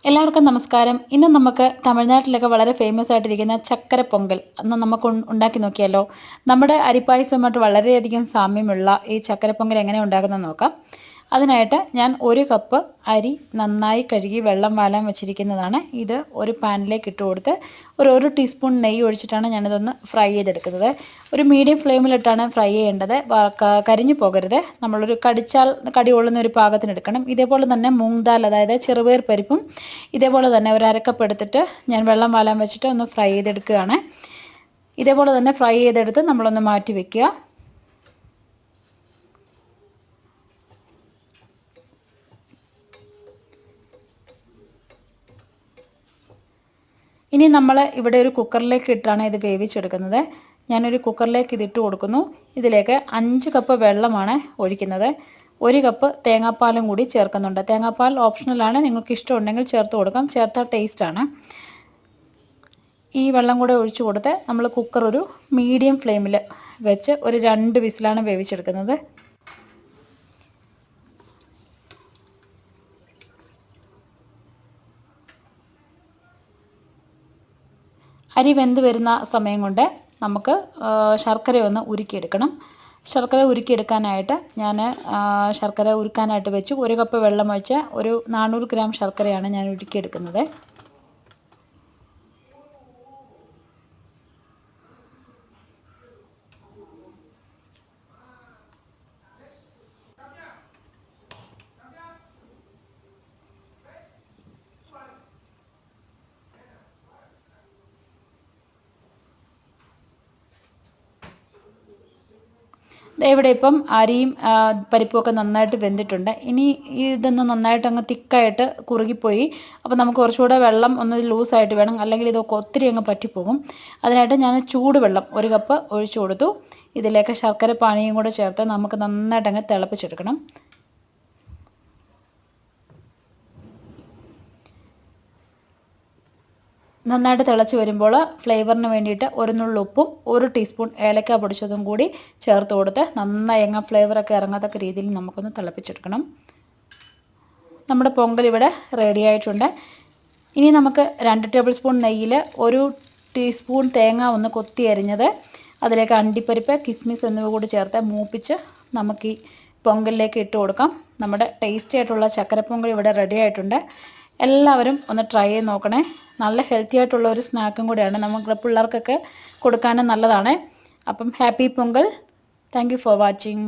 എല്ലാവർക്കും നമസ്കാരം. ഇന്ന് നമുക്ക് തമിഴ്നാട്ടിലൊക്കെ വളരെ ഫേമസ് ആയിട്ടിരിക്കുന്ന ചക്കര പൊങ്കൽ അന്ന് നമുക്ക് ഉണ്ടാക്കി നോക്കിയാലോ. നമ്മുടെ അരിപ്പായസമായിട്ട് വളരെയധികം സാമ്യമുള്ള ഈ ചക്കര പൊങ്കൽ എങ്ങനെ ഉണ്ടാക്കുന്നത് നോക്കാം. അതിനായിട്ട് ഞാൻ 1 കപ്പ് അരി നന്നായി കഴുകി വെള്ളം വാലാൻ വെച്ചിരിക്കുന്നതാണ്. ഇത് ഒരു പാനിലേക്ക് ഇട്ട് കൊടുത്ത് ഒരു 1 ടീസ്പൂൺ നെയ്യ് ഒഴിച്ചിട്ടാണ് ഞാനിതൊന്ന് ഫ്രൈ ചെയ്തെടുക്കുന്നത്. ഒരു മീഡിയം ഫ്ലെയിമിലിട്ടാണ് ഫ്രൈ ചെയ്യേണ്ടത്. കരിഞ്ഞു പോകരുത്. നമ്മളൊരു കടി കൊള്ളുന്ന ഒരു പാകത്തിന് എടുക്കണം. ഇതേപോലെ തന്നെ മൂങ് ദാൽ, അതായത് ചെറുപയർ പരിപ്പും ഇതേപോലെ തന്നെ ഒരു അരക്കപ്പ് എടുത്തിട്ട് ഞാൻ വെള്ളം വാലാൻ വെച്ചിട്ട് ഒന്ന് ഫ്രൈ ചെയ്തെടുക്കുകയാണ്. ഇതേപോലെ തന്നെ ഫ്രൈ ചെയ്തെടുത്ത് നമ്മളൊന്ന് മാറ്റി വെക്കുക. ഇനി നമ്മൾ ഇവിടെ ഒരു കുക്കറിലേക്ക് ഇട്ടാണ് ഇത് വേവിച്ചെടുക്കുന്നത്. ഞാനൊരു കുക്കറിലേക്ക് ഇതിട്ട് കൊടുക്കുന്നു. ഇതിലേക്ക് 5 കപ്പ് വെള്ളമാണ് ഒഴിക്കുന്നത്. 1 കപ്പ് തേങ്ങാപ്പാലും കൂടി ചേർക്കുന്നുണ്ട്. തേങ്ങാപ്പാൽ ഓപ്ഷണലാണ്, നിങ്ങൾക്ക് ഇഷ്ടമുണ്ടെങ്കിൽ ചേർത്ത് കൊടുക്കാം. ചേർത്താൽ ടേസ്റ്റാണ്. ഈ വെള്ളം കൂടെ ഒഴിച്ചു കൊടുത്ത് നമ്മൾ കുക്കർ ഒരു മീഡിയം ഫ്ലെയിമിൽ വെച്ച് ഒരു 2 വിസിലാണ് വേവിച്ചെടുക്കുന്നത്. അരി വെന്ത് വരുന്ന സമയം കൊണ്ട് നമുക്ക് ശർക്കര ഒന്ന് ഉരുക്കിയെടുക്കണം. ശർക്കര ഉരുക്കിയെടുക്കാനായിട്ട് ഞാൻ ശർക്കര ഉരുക്കാനായിട്ട് വെച്ചു. 1 കപ്പ് വെള്ളം ഒഴിച്ച് ഒരു 400 ഗ്രാം ശർക്കരയാണ് ഞാൻ ഉരുക്കിയെടുക്കുന്നത്. ഇവിടെ ഇപ്പം അരിയും പരിപ്പുമൊക്കെ നന്നായിട്ട് വെന്തിട്ടുണ്ട്. ഇനി ഇതൊന്ന് നന്നായിട്ട് അങ്ങ് തിക്കായിട്ട് കുറുകിപ്പോയി. അപ്പോൾ നമുക്ക് കുറച്ചുകൂടെ വെള്ളം ഒന്ന് ലൂസായിട്ട് വേണം, അല്ലെങ്കിൽ ഇതൊക്കെ ഒത്തിരി അങ്ങ് പറ്റിപ്പോകും. അതിനായിട്ട് ഞാൻ ചൂടുവെള്ളം 1 കപ്പ് ഒഴിച്ചു കൊടുത്തു. ഇതിലേക്ക് ശർക്കര പാനിയും കൂടെ ചേർത്ത് നമുക്ക് നന്നായിട്ട് അങ്ങ് തിളപ്പിച്ചെടുക്കണം. നന്നായിട്ട് തിളച്ച് വരുമ്പോൾ ഫ്ലേവറിന് വേണ്ടിയിട്ട് 1 നുള്ള് ഉപ്പും 1 ടീസ്പൂൺ ഏലക്ക പൊടിച്ചതും കൂടി ചേർത്ത് കൊടുത്ത് നന്നായി ഫ്ലേവറൊക്കെ ഇറങ്ങത്തക്ക രീതിയിൽ നമുക്കൊന്ന് തിളപ്പിച്ചെടുക്കണം. നമ്മുടെ പൊങ്കൽ ഇവിടെ റെഡി ആയിട്ടുണ്ട്. ഇനി നമുക്ക് 2 ടേബിൾ സ്പൂൺ നെയ്യിൽ 1 ടീസ്പൂൺ തേങ്ങ ഒന്ന് കൊത്തി അരിഞ്ഞത്, അതിലേക്ക് അണ്ടിപ്പരിപ്പ്, കിസ്മിസ് എന്നിവ കൂടി ചേർത്ത് മൂപ്പിച്ച് നമുക്ക് ഈ പൊങ്കലിലേക്ക് ഇട്ട് കൊടുക്കാം. നമ്മുടെ ടേസ്റ്റി ആയിട്ടുള്ള ചക്കരപ്പൊങ്കൽ ഇവിടെ റെഡി ആയിട്ടുണ്ട്. എല്ലാവരും ഒന്ന് ട്രൈ ചെയ്ത് നോക്കണേ. നല്ല ഹെൽത്തി ആയിട്ടുള്ള ഒരു സ്നാക്കും കൂടിയാണ്. നമുക്ക് പിള്ളേർക്കൊക്കെ കൊടുക്കാനും നല്ലതാണ്. അപ്പം happy Pongal. Thank you for watching.